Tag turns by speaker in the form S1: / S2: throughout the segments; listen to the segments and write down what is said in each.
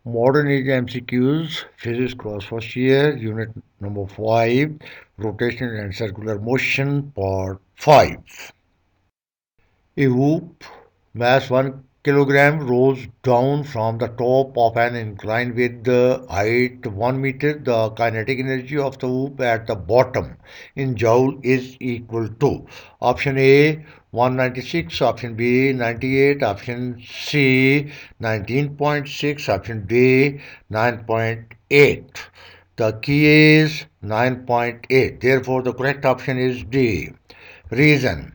S1: Modernage MCQs, Physics Cross First Year, Unit number 5, Rotational and Circular Motion, Part 5. A hoop, mass 1 kilogram, rolls down from the top of an incline with the height 1 meter. The kinetic energy of the hoop at the bottom in joule is equal to option A 196, option B 98, option C 19.6, option D 9.8. The key is 9.8. Therefore, the correct option is D. Reason: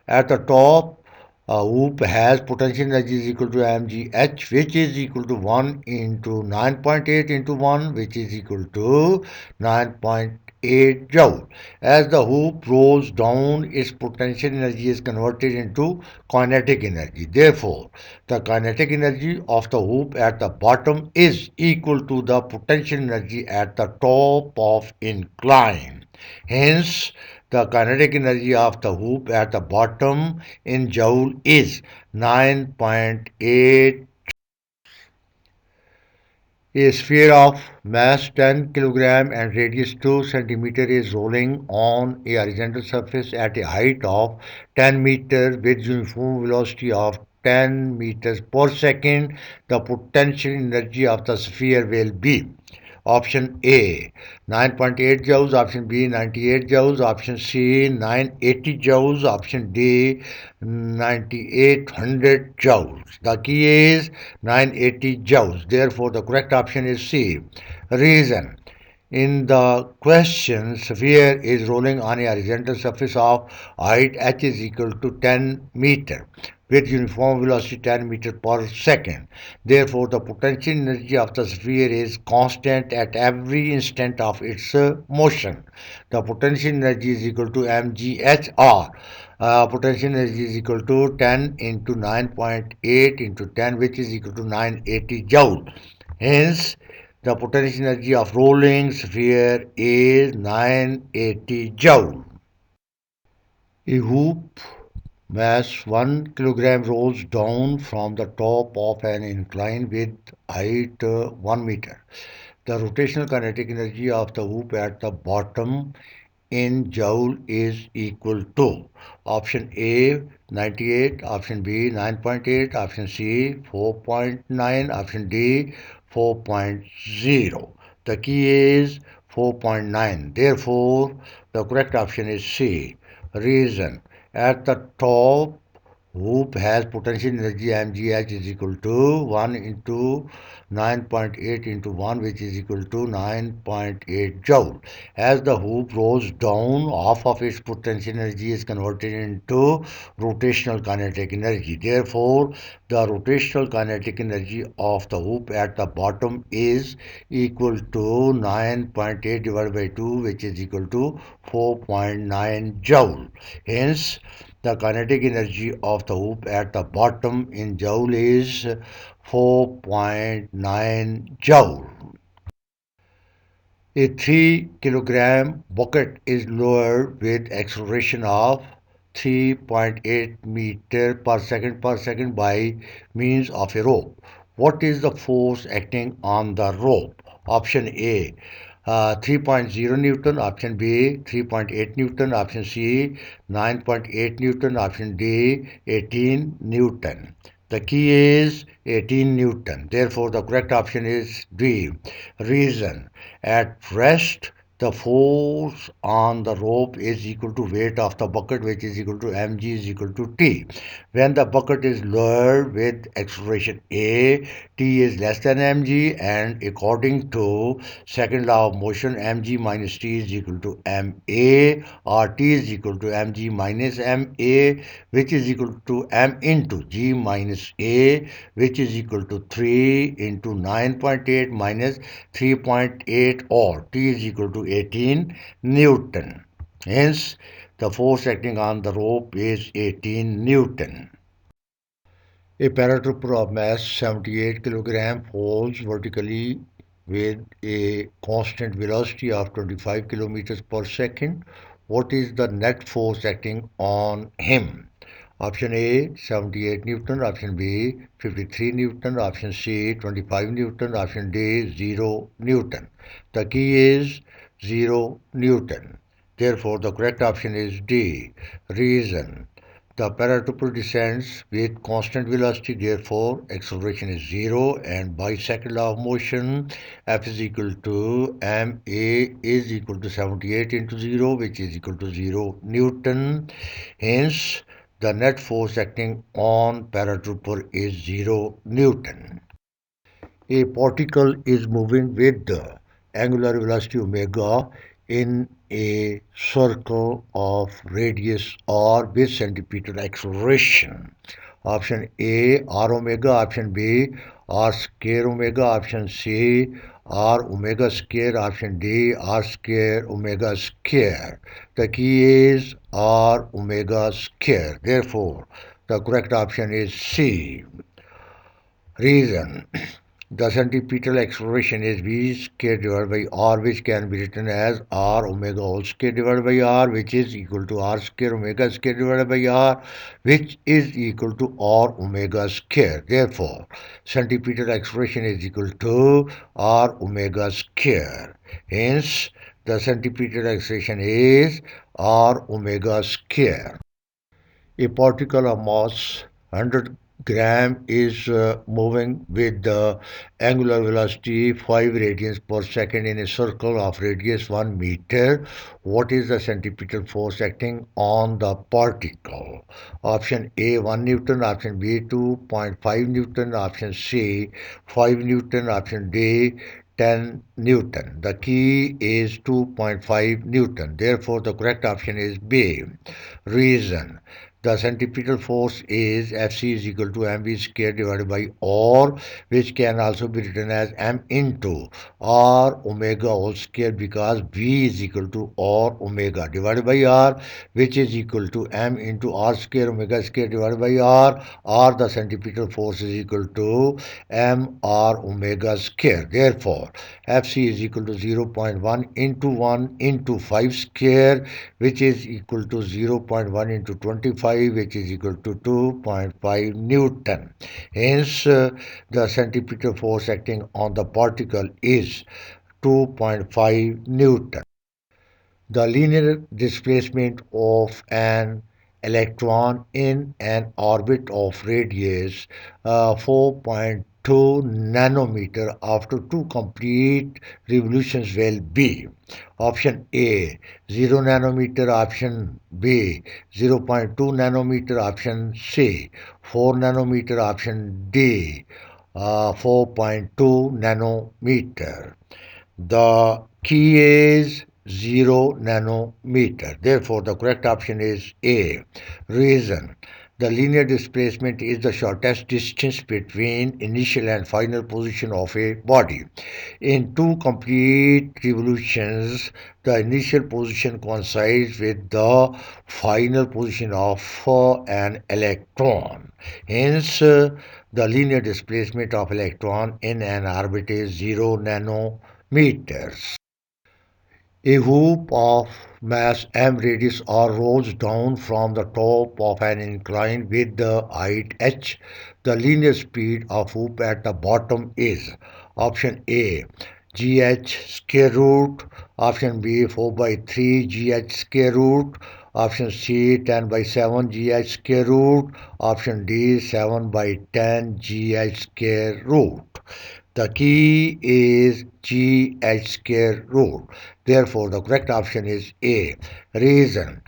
S1: at the top, a hoop has potential energy is equal to mgh, which is equal to 1 into 9.8 into 1, which is equal to 9.8 joule. As the hoop rolls down, its potential energy is converted into kinetic energy. Therefore, the kinetic energy of the hoop at the bottom is equal to the potential energy at the top of incline. Hence, the kinetic energy of the hoop at the bottom in joule is 9.8. A sphere of mass 10 kg and radius 2 cm is rolling on a horizontal surface at a height of 10 meters with uniform velocity of 10 meters per second. The potential energy of the sphere will be option A 9.8 joules, option B 98 joules, option C 980 joules, option D 9800 joules. The key is 980 joules. Therefore, the correct option is C. Reason: in the question, sphere is rolling on a horizontal surface of height h is equal to 10 meter with uniform velocity 10 meter per second. Therefore, the potential energy of the sphere is constant at every instant of its motion. The potential energy is equal to mghr. Potential energy is equal to 10 into 9.8 into 10, which is equal to 980 joule. Hence, the potential energy of rolling sphere is 980 joule. A hoop mass 1 kilogram rolls down from the top of an incline with height 1 meter. The rotational kinetic energy of the hoop at the bottom in joule is equal to option A 98, option B 9.8, option C 4.9, option D 4.0. The key is 4.9. Therefore, the correct option is C. Reason: at the top, hoop has potential energy mgh is equal to 1 into 9.8 into 1, which is equal to 9.8 joule. As the hoop rolls down, half of its potential energy is converted into rotational kinetic energy. Therefore, the rotational kinetic energy of the hoop at the bottom is equal to 9.8 divided by 2, which is equal to 4.9 joule. Hence, the kinetic energy of the hoop at the bottom in joule is 4.9 joule. A 3 kilogram bucket is lowered with acceleration of 3.8 meter per second by means of a rope. What is the force acting on the rope? Option A 3.0 Newton, option B 3.8 Newton, option C 9.8 Newton, option D 18 Newton. The key is 18 Newton. Therefore, the correct option is D. Reason: at rest, the force on the rope is equal to weight of the bucket, which is equal to mg is equal to t. When the bucket is lowered with acceleration a, t is less than mg, and according to second law of motion, mg minus t is equal to ma, or t is equal to mg minus ma, which is equal to m into g minus a, which is equal to 3 into 9.8 minus 3.8, or T is equal to 18 Newton. Hence, the force acting on the rope is 18 Newton. A paratrooper of mass 78 kg falls vertically with a constant velocity of 25 kilometers per second. What is the net force acting on him? Option A 78 Newton, option B 53 Newton, option C 25 Newton, option D 0 Newton. The key is 0 Newton. Therefore, the correct option is D. Reason. The paratrooper descends with constant velocity, therefore acceleration is 0, and by second law of motion F is equal to ma is equal to 78 into 0, which is equal to 0 Newton. Hence, the net force acting on paratrooper is 0 Newton. A particle is moving with the angular velocity omega in a circle of radius r with centripetal acceleration. Option A r omega, option B r square omega, option C r omega square, option D r square omega square. The key is r omega square. Therefore, the correct option is C. Reason. The centripetal acceleration is v square divided by r, which can be written as r omega whole square divided by r, which is equal to r square omega square divided by r, which is equal to r omega square. Therefore, centripetal acceleration is equal to r omega square. Hence, the centripetal acceleration is r omega square. A particle of mass 100 gram is moving with the angular velocity 5 radians per second in a circle of radius 1 meter. What is the centripetal force acting on the particle? Option A 1 Newton, option B 2.5 Newton, option C 5 Newton, option D 10 Newton. The key is 2.5 Newton. Therefore, the correct option is B. Reason. The centripetal force is Fc is equal to mv square divided by r, which can also be written as m into r omega whole square, because v is equal to r omega divided by r, which is equal to m into r square omega square divided by r, the centripetal force is equal to m r omega square. Therefore, Fc is equal to 0.1 into 1 into 5 square, which is equal to 0.1 into 25, which is equal to 2.5 Newton. Hence, the centripetal force acting on the particle is 2.5 Newton. The linear displacement of an electron in an orbit of radius 4.2 nanometer after 2 complete revolutions will be option A 0 nanometer, option B 0.2 nanometer, option C 4 nanometer, option D 4.2 nanometer. The key is 0 nanometer. Therefore, the correct option is A. Reason. The linear displacement is the shortest distance between initial and final position of a body. In 2 complete revolutions, the initial position coincides with the final position of an electron. Hence, the linear displacement of electron in an orbit is 0 nanometers. A hoop of mass m radius r rolls down from the top of an incline with the height h. The linear speed of hoop at the bottom is option A gh square root, option B 4 by 3 gh square root, option C 10 by 7 gh square root, option D 7 by 10 gh square root. The key is gh square root. Therefore, the correct option is A. Reason.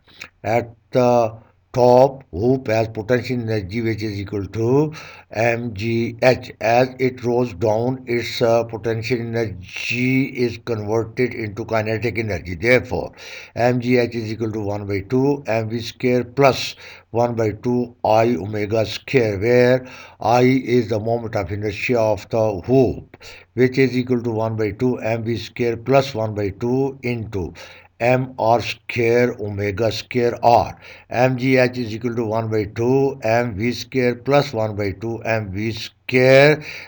S1: At the top, hoop has potential energy which is equal to mgh. As it rolls down, its potential energy is converted into kinetic energy. Therefore, mgh is equal to 1 by 2 mv square plus 1 by 2 I omega square, where I is the moment of inertia of the hoop, which is equal to 1 by 2 mv square plus 1 by 2 into mr square omega square r. mgh is equal to 1 by 2 mv square plus 1 by 2 mv square.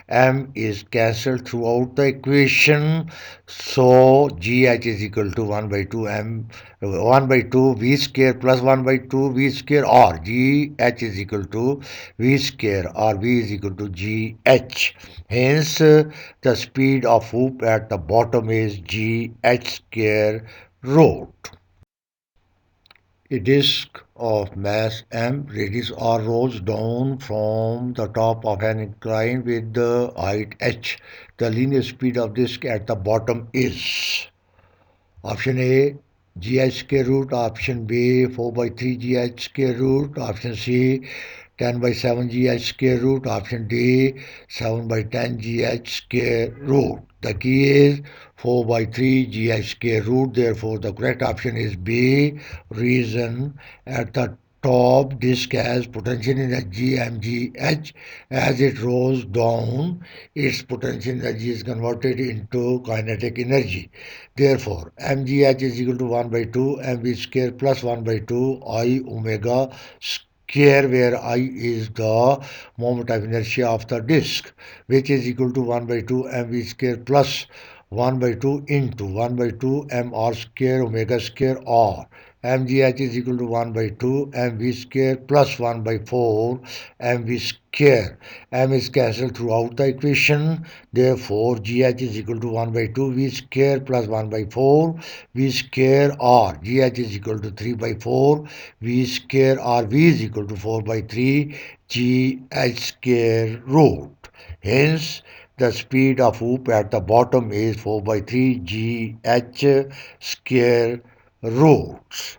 S1: M is cancelled throughout the equation, so gh is equal to 1 by 2 1 by 2 v square plus 1 by 2 v square r. gh is equal to v square or v is equal to gh. Hence, the speed of hoop at the bottom is gh square root. A disk of mass m, radius r, rolls down from the top of an incline with the height h. The linear speed of disk at the bottom is option A gh square root, option B 4 by 3 gh square root, option C 10 by 7 gh square root, option D 7 by 10 gh square root. The key is 4 by 3 gh square root. Therefore, the correct option is B. Reason: at the top disk has potential energy mgh. As it rolls down, its potential energy is converted into kinetic energy. Therefore, mgh is equal to 1 by 2 mv square plus 1 by 2 I omega square, where I is the moment of inertia of the disk, which is equal to 1 by 2 mv square plus 1 by 2 into 1 by 2 mr square omega square r. mgh is equal to 1 by 2 mv square plus 1 by 4 mv square. M is cancelled throughout the equation. Therefore, gh is equal to 1 by 2 v square plus 1 by 4 v square r. gh is equal to 3 by 4 v square r. v is equal to 4 by 3 gh square root. Hence, the speed of hoop at the bottom is 4 by 3 gh square roots.